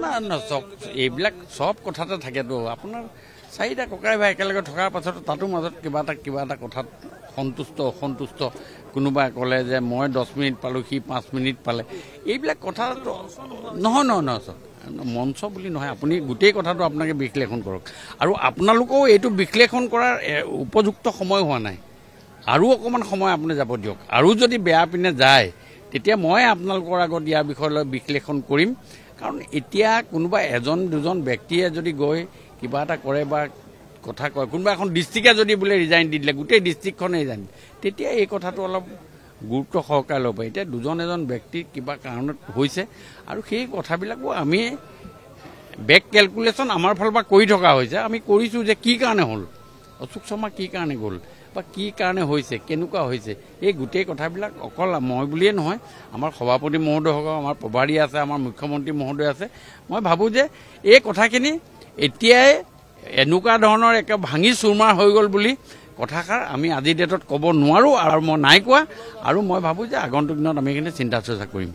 না না এইবিলাক সব কথাতে থাকেতো আপোনাৰ চাৰিটা ককাই ভাই একেলগে থকাৰ পাছত তাতো মাজত কিবা এটা কথাত সন্তুষ্ট অসন্তুষ্ট কোনোবাই ক'লে যে মই 10 মিনিট পালোঁ সি 5 মিনিট পালে এইবিলাক কথা নহয় মঞ্চ বুলি নহয় আপুনি গোটেই কথাটো আপোনাকে বিশ্লেষণ কৰক আৰু আপোনালোকেও এইটো বিশ্লেষণ কৰাৰ উপযুক্ত সময় হোৱা নাই আৰু অকণমান সময় আপুনি যাব দিয়ক আৰু যদি বেয়া পিনে যায় তেতিয়া মই আপোনালোকৰ আগত ইয়াৰ বিষয়ে লৈ বিশ্লেষণ কৰিম কাৰণ এতিয়া কোনোবা এজন দুজন ব্যক্তিয়ে যদি গৈ কিবা এটা কৰে বা কথা কয় কোনোবা এখন ডিষ্ট্ৰিক্টে যদি বোলে ৰিজাইন দি দিলে গোটেই ডিষ্ট্ৰিক্টখনে ৰিজাইন তেতিয়া এই কথাটো অলপ গুৰুত্ব সহকাৰে ল'ব এতিয়া দুজন এজন ব্যক্তি কিবা কাৰণত হৈছে আৰু সেই কথাবিলাকো আমি বেক কেলকুলেশ্যন আমাৰ ফালৰ পৰা কৰি থকা হৈছে আমি কৰিছোঁ যে কি কাৰণে হ'ল অশোক শৰ্মা কি কাৰণে গ'ল বা কি কাৰণে হৈছে কেনেকুৱা হৈছে এই গোটেই কথাবিলাক অকল মই বুলিয়ে নহয় আমাৰ সভাপতি মহোদয়সকল আমাৰ প্ৰভাৰী আছে আমাৰ মুখ্যমন্ত্ৰী মহোদয় আছে মই ভাবোঁ যে এই কথাখিনি এতিয়াই এনেকুৱা ধৰণৰ একে ভাঙি চুৰমাৰ হৈ গ'ল বুলি কথাষাৰ আমি আজিৰ ডেটত ক'ব নোৱাৰোঁ আৰু মই নাই কোৱা আৰু মই ভাবোঁ যে আগন্তুক দিনত আমি এইখিনি চিন্তা চৰ্চা কৰিম